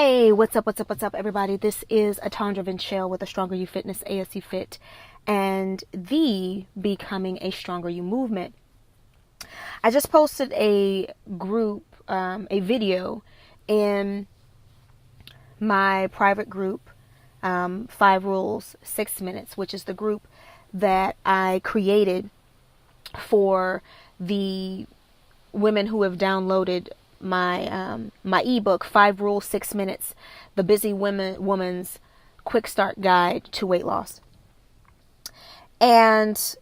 Hey, what's up, everybody? This is Vinchealle with the Stronger You Fitness, ASU-FiT, and the Becoming a Stronger You movement. I just posted a video in my private group, 5 Rules, 6 Minutes, which is the group that I created for the women who have downloaded my ebook, 5 Rules, 6 Minutes, the Busy Woman's Quick Start Guide to Weight Loss. And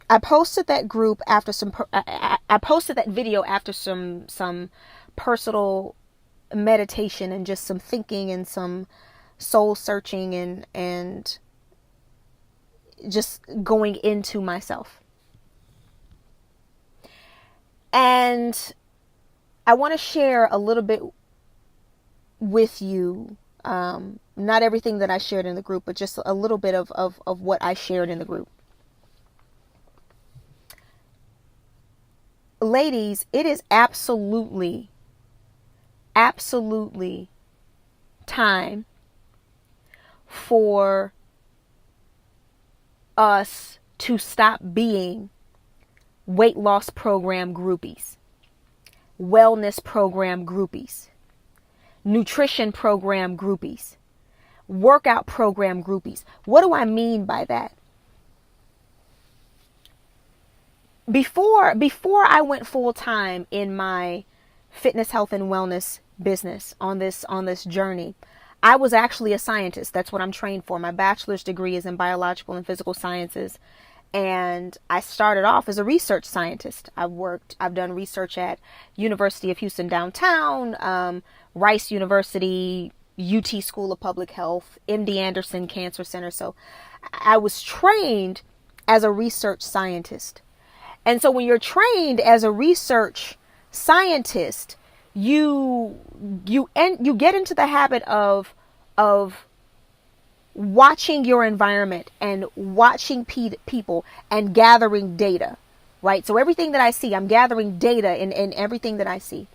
I posted that group after I posted that video after some personal meditation and just some thinking and some soul searching and just going into myself. And I want to share a little bit with you, not everything that I shared in the group, but just a little bit of what I shared in the group. Ladies, it is absolutely time for us to stop being weight loss program groupies, wellness program groupies, nutrition program groupies, workout program groupies. What do I mean by that? Before I went full time in my fitness, health, and wellness business on this journey, I was actually a scientist. That's what I'm trained for. My bachelor's degree is in biological and physical sciences. And I started off as a research scientist. I've done research at University of Houston downtown, Rice University, UT School of Public Health, MD Anderson Cancer Center. So I was trained as a research scientist. And so when you're trained as a research scientist, you get into the habit of watching your environment and watching people and gathering data, right? So everything that I see, I'm gathering data in everything that I see.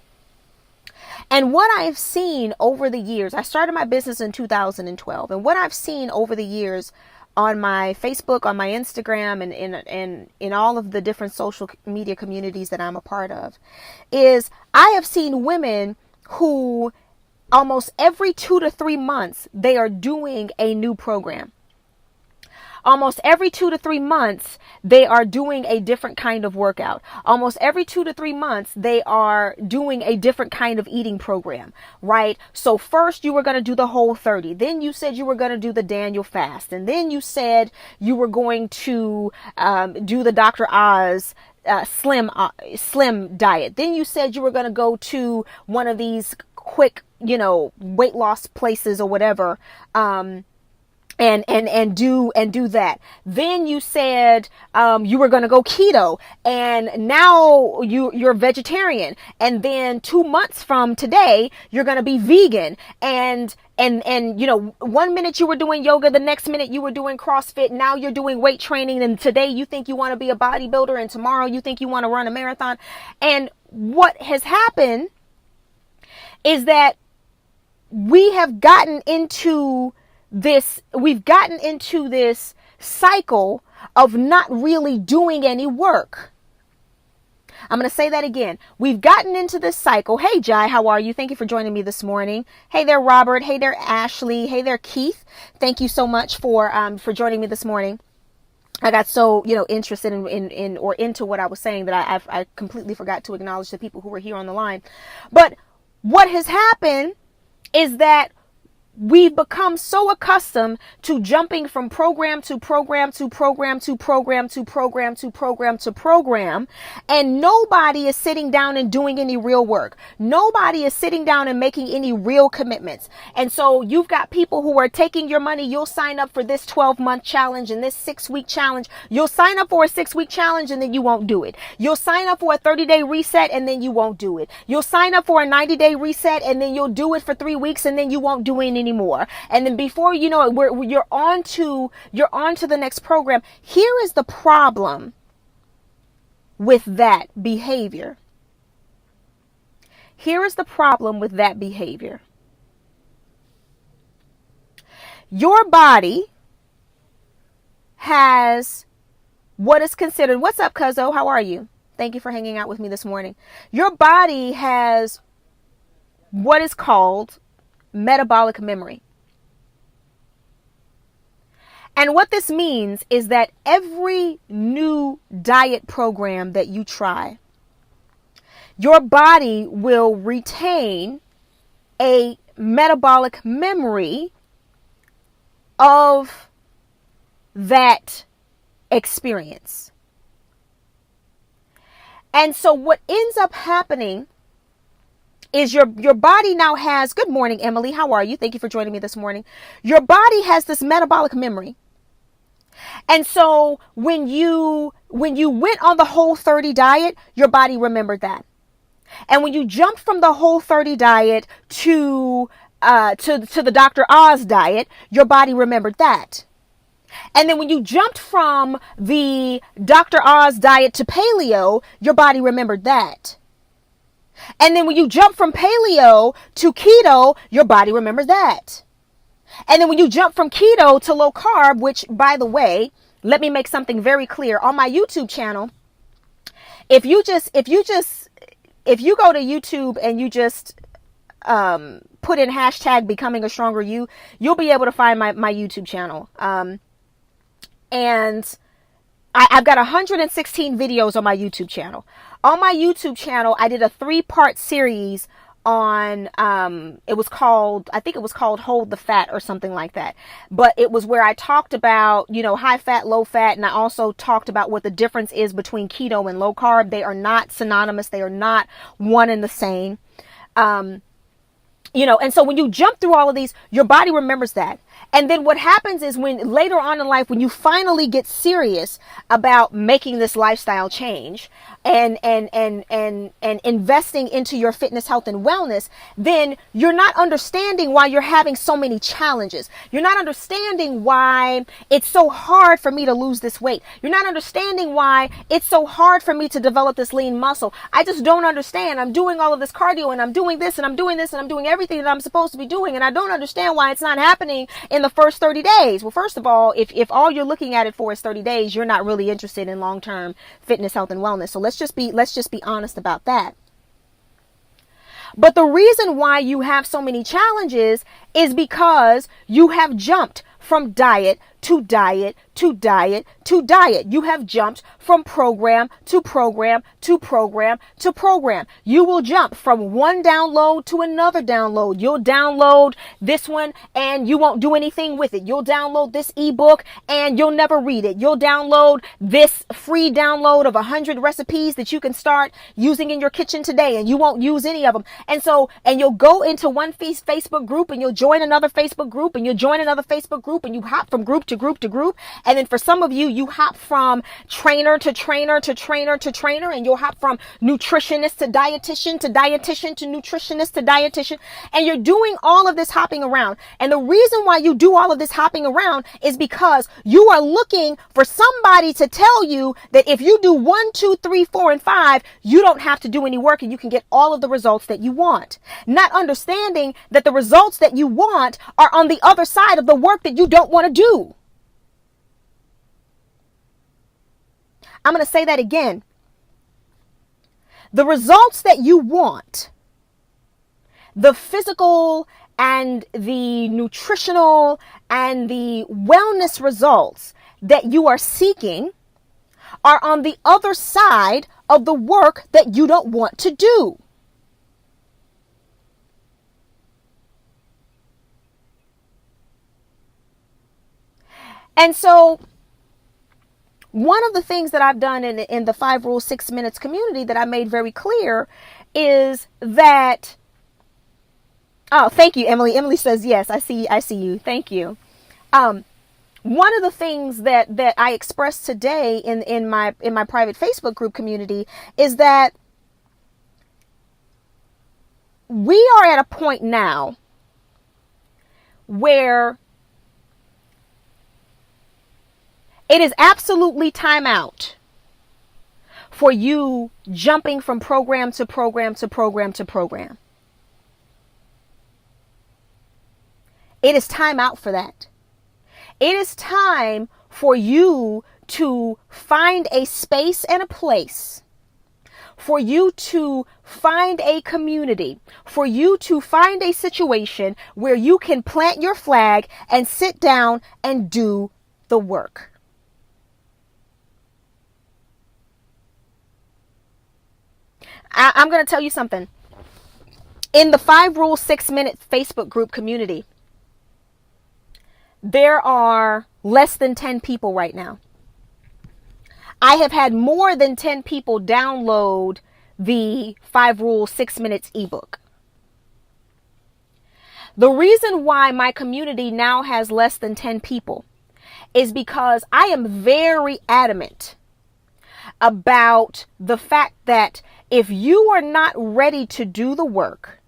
And what I've seen over the years, I started my business in 2012, and what I've seen over the years on my Facebook, on my Instagram, and in all of the different social media communities that I'm a part of, is I have seen women who almost every 2 to 3 months, they are doing a new program. Almost every 2 to 3 months, they are doing a different kind of workout. Almost every 2 to 3 months, they are doing a different kind of eating program, right? So first you were going to do the Whole30. Then you said you were going to do the Daniel fast. And then you said you were going to do the Dr. Oz slim diet. Then you said you were going to go to one of these quick, weight loss places or whatever, and do that. Then you said you were going to go keto, and now you're vegetarian. And then 2 months from today, you're going to be vegan. And 1 minute you were doing yoga, the next minute you were doing CrossFit. Now you're doing weight training, and today you think you want to be a bodybuilder, and tomorrow you think you want to run a marathon. And what has happened is that we've gotten into this cycle of not really doing any work. I'm going to say that again. We've gotten into this cycle. Hey, Jai, how are you? Thank you for joining me this morning. Hey there, Robert. Hey there, Ashley. Hey there, Keith. Thank you so much for joining me this morning. I got so, interested in or into what I was saying that I completely forgot to acknowledge the people who were here on the line. But what has happened is that we've become so accustomed to jumping from program to program to program to program to program to program to program, and nobody is sitting down and doing any real work. Nobody is sitting down and making any real commitments. And so you've got people who are taking your money. You'll sign up for this 12-month challenge and this 6-week challenge. You'll sign up for a 6-week challenge and then you won't do it. You'll sign up for a 30-day reset and then you won't do it. You'll sign up for a 90-day reset and then you'll do it for 3 weeks and then you won't do it anymore. And then before you know it, you're on to the next program. Here is the problem with that behavior. Here is the problem with that behavior. your body has what is considered, what's up, Cuzzo? How are you? Thank you for hanging out with me this morning. Your body has what is called metabolic memory. And what this means is that every new diet program that you try, your body will retain a metabolic memory of that experience. And so what ends up happening is your body now has, good morning, Emily, how are you? Thank you for joining me this morning. Your body has this metabolic memory. And so when you went on the Whole30 diet, your body remembered that. And when you jumped from the Whole30 diet to the Dr. Oz diet, your body remembered that. And then when you jumped from the Dr. Oz diet to Paleo, your body remembered that. And then when you jump from Paleo to Keto, your body remembers that. And then when you jump from Keto to low carb, which, by the way, let me make something very clear on my YouTube channel. If you go to YouTube and you just put in hashtag becoming a stronger you, you'll be able to find my YouTube channel. And I've got 116 videos on my YouTube channel. On my YouTube channel, I did a 3-part series on, I think it was called Hold the Fat or something like that. But it was where I talked about, high fat, low fat. And I also talked about what the difference is between keto and low carb. They are not synonymous. They are not one and the same. And so when you jump through all of these, your body remembers that. And then what happens is when later on in life, when you finally get serious about making this lifestyle change and investing into your fitness, health, and wellness, then you're not understanding why you're having so many challenges. You're not understanding why it's so hard for me to lose this weight. You're not understanding why it's so hard for me to develop this lean muscle. I just don't understand. I'm doing all of this cardio and I'm doing this and I'm doing this and I'm doing everything that I'm supposed to be doing. And I don't understand why it's not happening in the first 30 days. Well, first of all, if all you're looking at it for is 30 days, you're not really interested in long-term fitness, health, and wellness. So let's just be honest about that. But the reason why you have so many challenges is because you have jumped from diet to diet to diet to diet. You have jumped from program to program to program to program. You will jump from one download to another download. You'll download this one and you won't do anything with it. You'll download this ebook and you'll never read it. You'll download this free download of 100 recipes that you can start using in your kitchen today, and you won't use any of them. And you'll go into one Facebook group and you'll join another Facebook group and you'll join another Facebook group and you hop from group to group to group. And then for some of you, you hop from trainer to trainer to trainer to trainer, and you'll hop from nutritionist to dietitian to dietitian to nutritionist to dietitian. And you're doing all of this hopping around. And the reason why you do all of this hopping around is because you are looking for somebody to tell you that if you do 1, 2, 3, 4, and 5, you don't have to do any work and you can get all of the results that you want. Not understanding that the results that you want are on the other side of the work that you don't want to do. I'm going to say that again. The results that you want, the physical and the nutritional and the wellness results that you are seeking, are on the other side of the work that you don't want to do. And so one of the things that I've done in the 5 Rules 6 Minutes community that I made very clear is that, oh, thank you, Emily. Emily says, yes, I see you. Thank you. One of the things that I expressed today in my private Facebook group community is that we are at a point now where it is absolutely time out for you jumping from program to program to program to program. It is time out for that. It is time for you to find a space and a place, for you to find a community, for you to find a situation where you can plant your flag and sit down and do the work. I'm going to tell you something. In the 5 Rules 6 Minute Facebook group community, there are less than 10 people right now. I have had more than 10 people download the 5 Rules 6 Minutes ebook. The reason why my community now has less than 10 people is because I am very adamant about the fact that if you are not ready to do the work,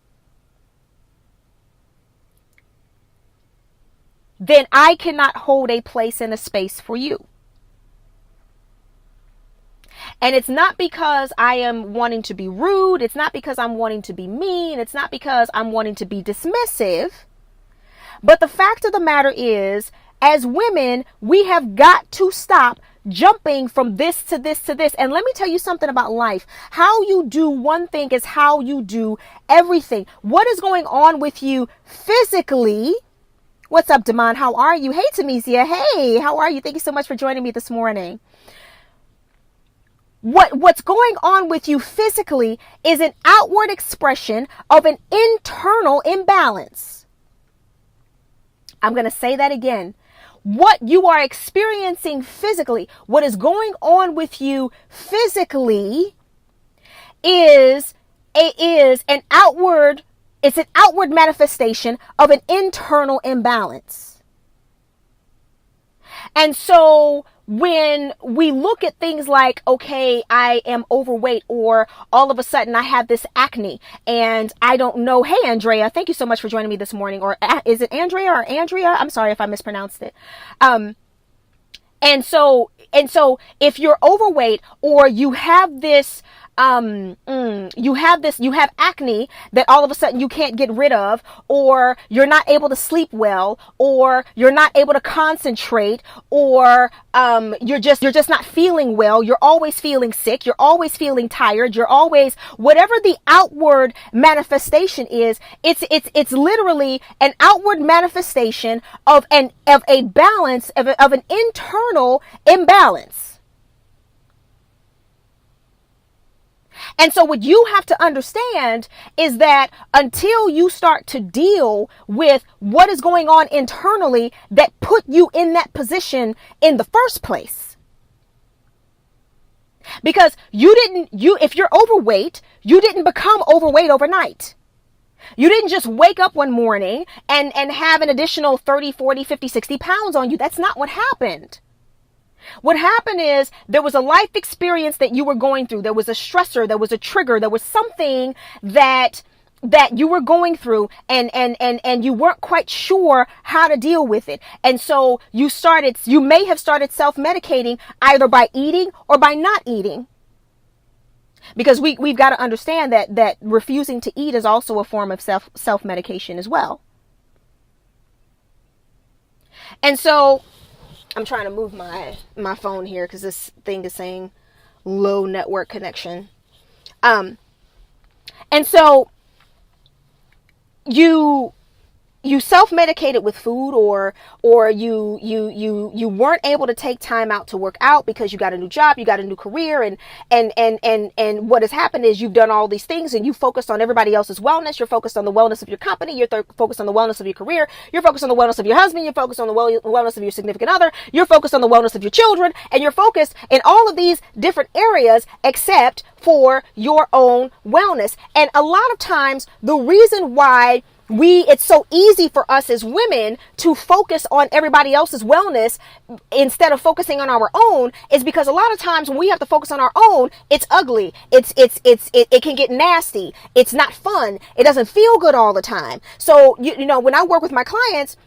then I cannot hold a place and a space for you. And it's not because I am wanting to be rude. It's not because I'm wanting to be mean. It's not because I'm wanting to be dismissive. But the fact of the matter is, as women, we have got to stop jumping from this to this to this. And let me tell you something about life. How you do one thing is how you do everything. What is going on with you physically? What's up, Damon? How are you? Hey, Tamesia. Hey, how are you? Thank you so much for joining me this morning. What's going on with you physically is an outward expression of an internal imbalance. I'm going to say that again. What you are experiencing physically, what is going on with you physically is an outward manifestation of an internal imbalance. And so when we look at things like, okay, I am overweight, or all of a sudden I have this acne and I don't know. Hey, Andrea, thank you so much for joining me this morning. Or is it Andrea or Andrea? I'm sorry if I mispronounced it. And so if you're overweight, or you have this, you have acne that all of a sudden you can't get rid of, or you're not able to sleep well, or you're not able to concentrate, or you're just not feeling well. You're always feeling sick. You're always feeling tired. You're always, whatever the outward manifestation is, it's literally an outward manifestation of a balance, of an internal imbalance. And so what you have to understand is that until you start to deal with what is going on internally that put you in that position in the first place. Because if you're overweight, you didn't become overweight overnight. You didn't just wake up one morning and have an additional 30, 40, 50, 60 pounds on you. That's not what happened. What happened is there was a life experience that you were going through. There was a stressor, there was a trigger, there was something that you were going through, and you weren't quite sure how to deal with it. And so you may have started self-medicating either by eating or by not eating. Because we've got to understand that refusing to eat is also a form of self-medication as well. And so I'm trying to move my phone here because this thing is saying low network connection. And so you self-medicated with food, or you weren't able to take time out to work out because you got a new job, you got a new career, and what has happened is you've done all these things and you focused on everybody else's wellness. You're focused on the wellness of your company. You're focused on the wellness of your career. You're focused on the wellness of your husband. You're focused on the wellness of your significant other. You're focused on the wellness of your children, and you're focused in all of these different areas except for your own wellness. And a lot of times the reason why it's so easy for us as women to focus on everybody else's wellness instead of focusing on our own is because a lot of times when we have to focus on our own, it's ugly. It can get nasty. It's not fun. It doesn't feel good all the time. So, you know, when I work with my clients,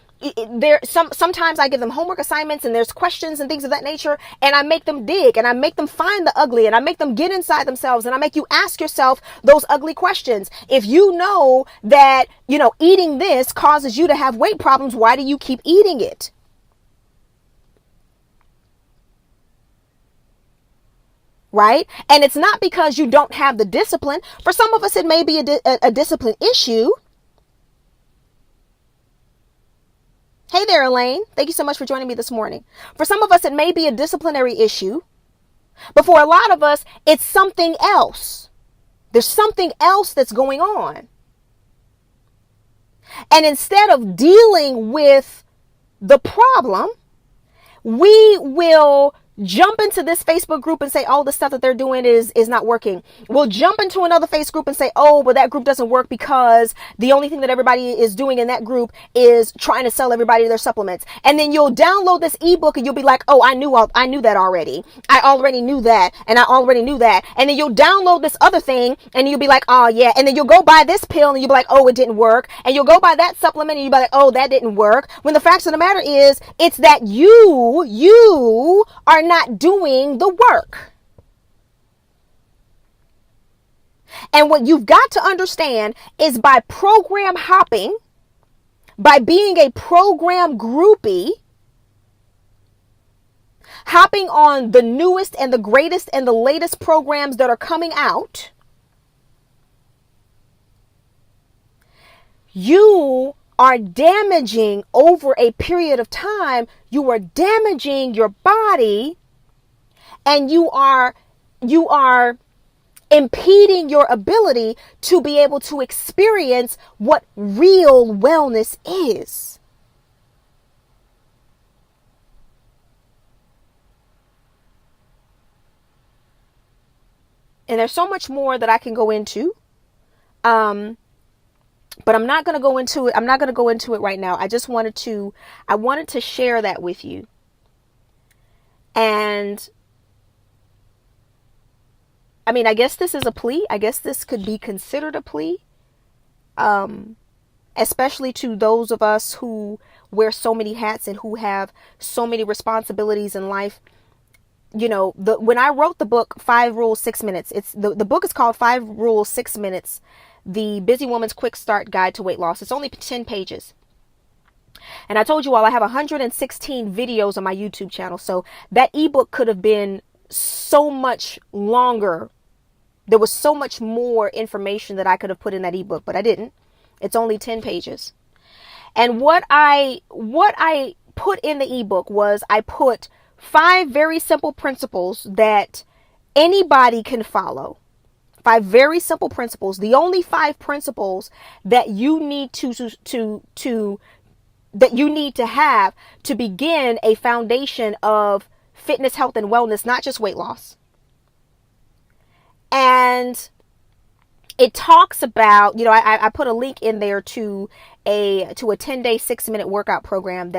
sometimes I give them homework assignments and there's questions and things of that nature, and I make them dig and I make them find the ugly and I make them get inside themselves and I make you ask yourself those ugly questions. If you know that, you know, eating this causes you to have weight problems, why do you keep eating it? right? And it's not because you don't have the discipline. For some of us, it may be a discipline issue. Hey there, Elaine. Thank you so much for joining me this morning. For some of us, it may be a disciplinary issue. But for a lot of us, it's something else. There's something else that's going on. And instead of dealing with the problem, we will jump into this Facebook group and say, oh, the stuff that they're doing is not working. We'll jump into another Facebook group and say, oh, but that group doesn't work because the only thing that everybody is doing in that group is trying to sell everybody their supplements. And then you'll download this ebook and you'll be like, oh, I knew that already. I already knew that. And I already knew that. And then you'll download this other thing and you'll be like, oh yeah. And then you'll go buy this pill and you'll be like, oh, it didn't work. And you'll go buy that supplement and you'll be like, oh, that didn't work. When the facts of the matter is, it's that you are not doing the work. And what you've got to understand is by program hopping, by being a program groupie, hopping on the newest and the greatest and the latest programs that are coming out, you are damaging over a period of time. You are damaging your body. And you are impeding your ability to be able to experience what real wellness is. And there's so much more that I can go into. But I'm not going to go into it. I'm not going to go into it right now. I wanted to share that with you. And I mean, I guess this is a plea. I guess this could be considered a plea, especially to those of us who wear so many hats and who have so many responsibilities in life. You know, when I wrote the book, 5 Rules, 6 Minutes, the book is called 5 Rules, 6 Minutes, The Busy Woman's Quick Start Guide to Weight Loss. It's only 10 pages. And I told you all I have 116 videos on my YouTube channel. So that ebook could have been so much longer. There was so much more information that I could have put in that ebook, but I didn't. It's only 10 pages. And what I put in the ebook was I put 5 very simple principles that anybody can follow. 5 very simple principles. The only 5 principles that you need to have to begin a foundation of fitness, health, and wellness, not just weight loss. And it talks about, you know, I put a link in there to a 10-day 6-minute workout program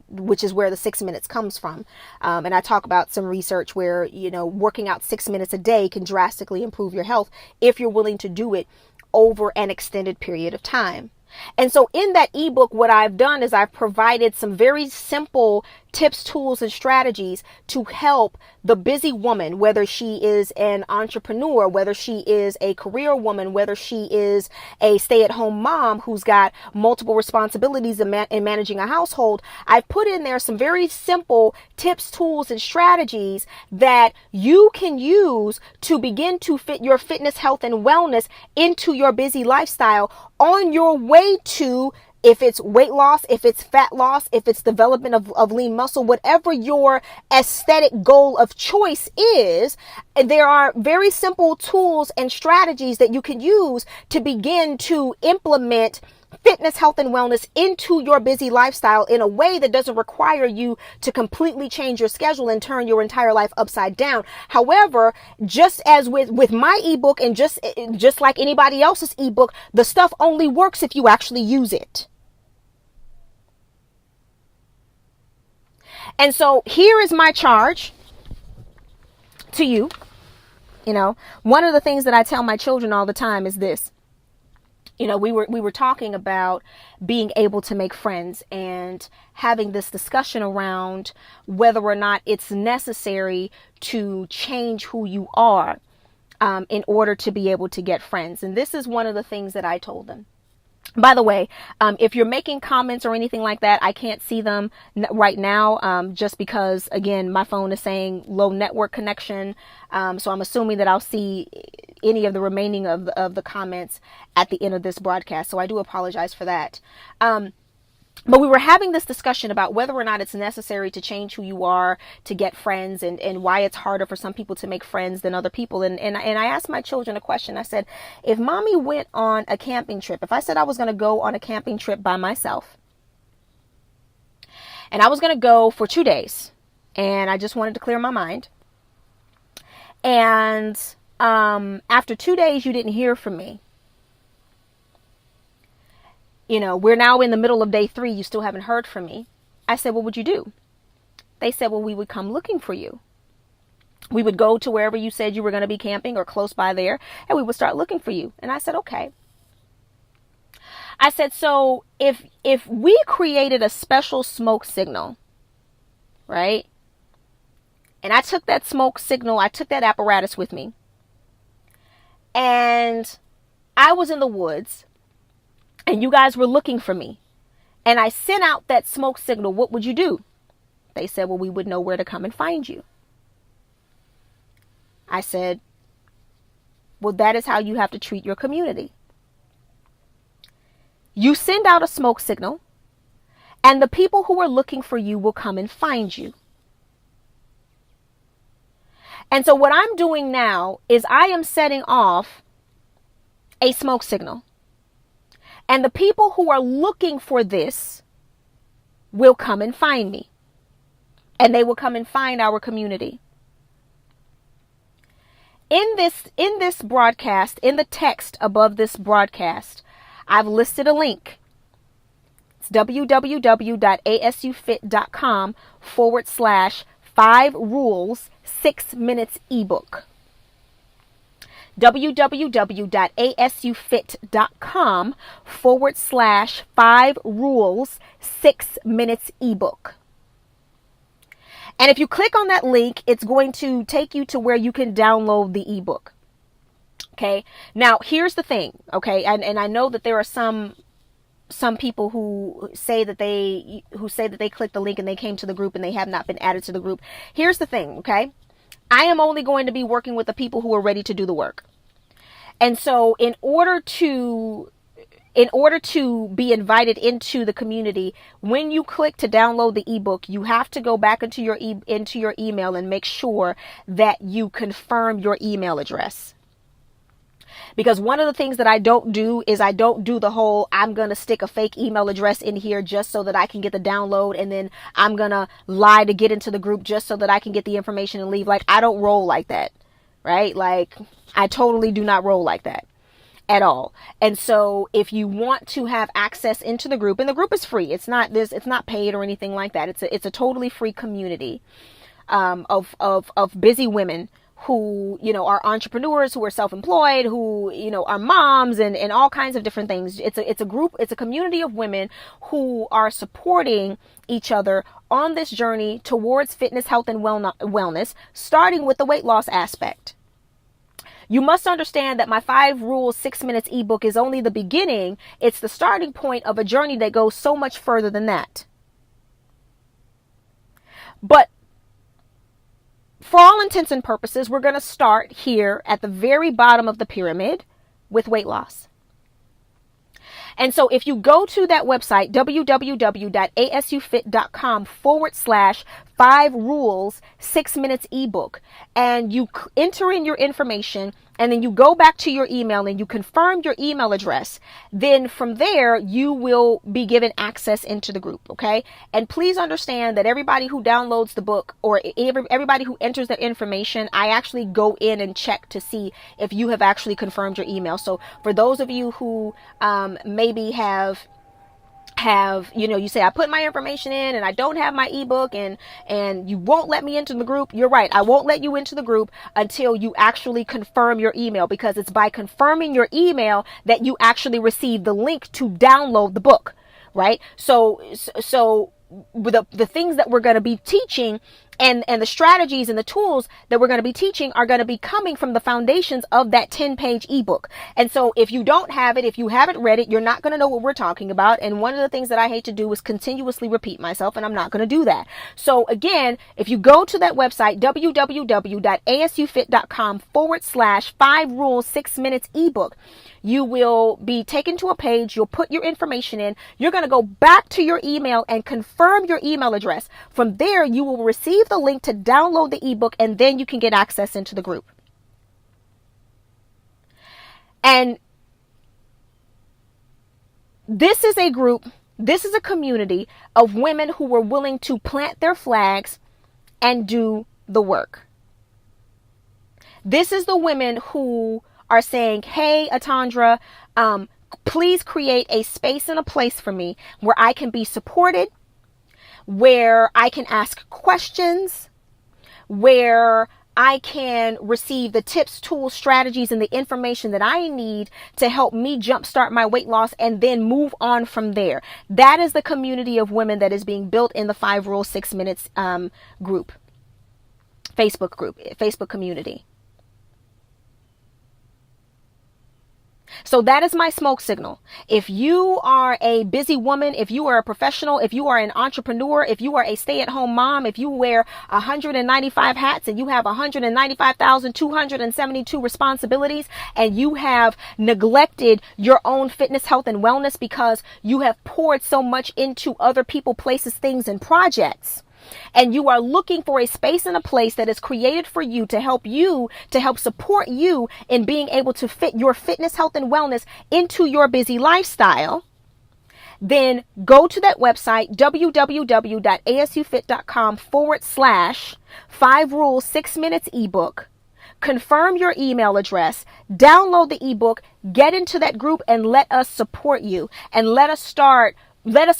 which is where the 6 minutes comes from. And I talk about some research where, you know, working out 6 minutes a day can drastically improve your health if you're willing to do it over an extended period of time. And so in that ebook, what I've done is I've provided some very simple tips, tools, and strategies to help the busy woman, whether she is an entrepreneur, whether she is a career woman, whether she is a stay-at-home mom who's got multiple responsibilities in managing a household. I've put in there some very simple tips, tools, and strategies that you can use to begin to fit your fitness, health, and wellness into your busy lifestyle on your way to, if it's weight loss, if it's fat loss, if it's development of lean muscle, whatever your aesthetic goal of choice is, there are very simple tools and strategies that you can use to begin to implement fitness, health, and wellness into your busy lifestyle in a way that doesn't require you to completely change your schedule and turn your entire life upside down. However, just as with my ebook and just like anybody else's ebook, the stuff only works if you actually use it. And so here is my charge to you. You know, one of the things that I tell my children all the time is this. You know, we were talking about being able to make friends and having this discussion around whether or not it's necessary to change who you are in order to be able to get friends. And this is one of the things that I told them. By the way, if you're making comments or anything like that, I can't see them right now, just because, again, my phone is saying low network connection. So I'm assuming that I'll see any of the remaining of the comments at the end of this broadcast. So I do apologize for that. But we were having this discussion about whether or not it's necessary to change who you are to get friends, and why it's harder for some people to make friends than other people. And I asked my children a question. I said, if mommy went on a camping trip, if I said I was going to go on a camping trip by myself, and I was going to go for 2 days, and I just wanted to clear my mind, and after 2 days you didn't hear from me, we're now in the middle of day 3. You still haven't heard from me. I said, what would you do? They said, well, we would come looking for you. We would go to wherever you said you were going to be camping or close by there, and we would start looking for you. And I said, okay. I said, so if we created a special smoke signal, right? And I took that smoke signal, I took that apparatus with me, and I was in the woods, and you guys were looking for me, and I sent out that smoke signal, what would you do? They said, well, we would know where to come and find you. I said, well, that is how you have to treat your community. You send out a smoke signal, and the people who are looking for you will come and find you. And so what I'm doing now is I am setting off a smoke signal. And the people who are looking for this will come and find me. And they will come and find our community. In this broadcast, in the text above this broadcast, I've listed a link. It's www.asufit.com/5 rules 6 minutes ebook. www.asufit.com/5 rules 6 minutes ebook. And if you click on that link, it's going to take you to where you can download the ebook. Okay. Now here's the thing. Okay. And I know that there are some people who say that they clicked the link and they came to the group and they have not been added to the group. Here's the thing. Okay. I am only going to be working with the people who are ready to do the work. And so in order to be invited into the community, when you click to download the ebook, you have to go back into your email and make sure that you confirm your email address. Because one of the things that I don't do is I don't do the whole, I'm going to stick a fake email address in here just so that I can get the download, and then I'm going to lie to get into the group just so that I can get the information and leave. Like, I don't roll like that, right? Like, I totally do not roll like that at all. And so if you want to have access into the group, and the group is free, it's not paid or anything like that. It's a totally free community of busy women who, are entrepreneurs, who are self-employed, who, are moms and all kinds of different things. It's a community of women who are supporting each other on this journey towards fitness, health, and wellness, starting with the weight loss aspect. You must understand that my 5 rules 6 minutes ebook is only the beginning. It's the starting point of a journey that goes so much further than that. But for all intents and purposes, we're going to start here at the very bottom of the pyramid with weight loss. And so if you go to that website, www.asufit.com/5 rules 6 minutes ebook, and you enter in your information, and then you go back to your email and you confirm your email address, then from there you will be given access into the group. Okay. And please understand that everybody who downloads the book, or everybody who enters their information, I actually go in and check to see if you have actually confirmed your email. So for those of you who maybe have you say, I put my information in and I don't have my ebook, and you won't let me into the group. You're right. I won't let you into the group until you actually confirm your email, because it's by confirming your email that you actually receive the link to download the book, right? So the things that we're going to be teaching And the strategies and the tools that we're going to be teaching are going to be coming from the foundations of that 10-page ebook. And so if you don't have it, if you haven't read it, you're not going to know what we're talking about. And one of the things that I hate to do is continuously repeat myself, and I'm not going to do that. So again, if you go to that website, www.asufit.com/5 rules 6 minutes ebook, you will be taken to a page. You'll put your information in. You're going to go back to your email and confirm your email address. From there, you will receive the link to download the ebook, and then you can get access into the group. And this is a group, this is a community of women who were willing to plant their flags and do the work. This is the women who are saying, hey, Atandra, please create a space and a place for me where I can be supported, where I can ask questions, where I can receive the tips, tools, strategies, and the information that I need to help me jumpstart my weight loss and then move on from there. That is the community of women that is being built in the 5 Rules 6 Minutes group, Facebook community. So that is my smoke signal. If you are a busy woman, if you are a professional, if you are an entrepreneur, if you are a stay-at-home mom, if you wear 195 hats and you have 195,272 responsibilities, and you have neglected your own fitness, health, and wellness because you have poured so much into other people, places, things, and projects, and you are looking for a space and a place that is created for you, to help support you in being able to fit your fitness, health, and wellness into your busy lifestyle, then go to that website, www.asufit.com/5 rules 6 minutes ebook, confirm your email address, download the ebook, get into that group, and let us support you, and let us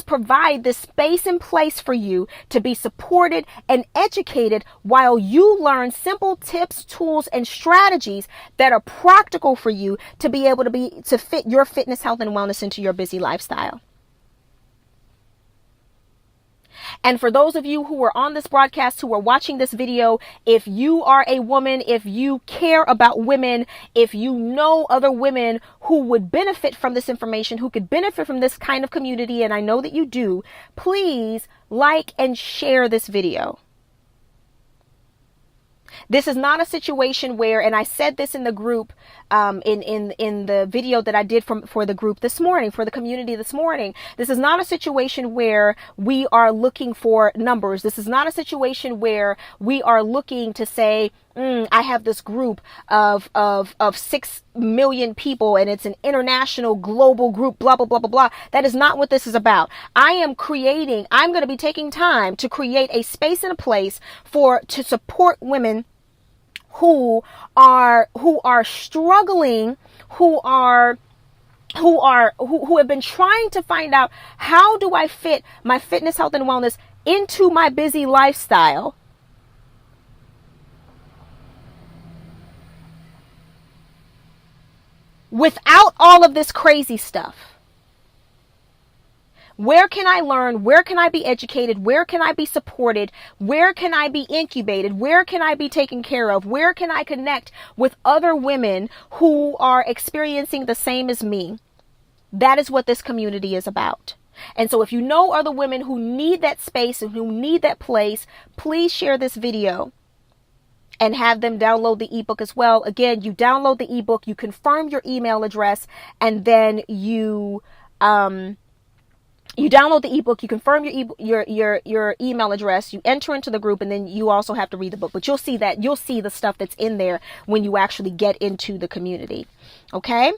provide this space and place for you to be supported and educated while you learn simple tips, tools, and strategies that are practical for you to be able to fit your fitness, health, and wellness into your busy lifestyle. And for those of you who are on this broadcast, who are watching this video, if you are a woman, if you care about women, if you know other women who would benefit from this information, who could benefit from this kind of community, and I know that you do, please like and share this video. This is not a situation where, and I said this in the group, in the video that I did for the group this morning, for the community this morning. This is not a situation where we are looking for numbers. This is not a situation where we are looking to say, I have this group of 6 million people and it's an international global group, blah, blah, blah, blah, blah. That is not what this is about. I'm going to be taking time to create a space and a place to support women who are struggling, who have been trying to find out, how do I fit my fitness, health, and wellness into my busy lifestyle without all of this crazy stuff? Where can I learn? Where can I be educated? Where can I be supported? Where can I be incubated? Where can I be taken care of? Where can I connect with other women who are experiencing the same as me? That is what this community is about. And so if you know other women who need that space and who need that place, please share this video and have them download the ebook as well. Again, you download the ebook, you confirm your email address, and then you download the ebook, you confirm your email address, you enter into the group, and then you also have to read the book. But you'll see the stuff that's in there when you actually get into the community. Okay?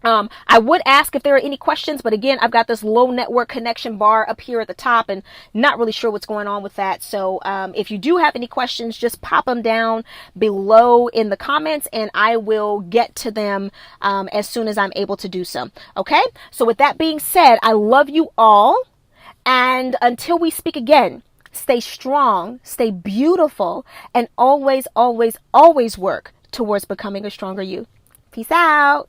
I would ask if there are any questions, but again, I've got this low network connection bar up here at the top and not really sure what's going on with that. So if you do have any questions, just pop them down below in the comments and I will get to them as soon as I'm able to do so. Okay? So with that being said, I love you all. And until we speak again, stay strong, stay beautiful, and always, always, always work towards becoming a stronger you. Peace out.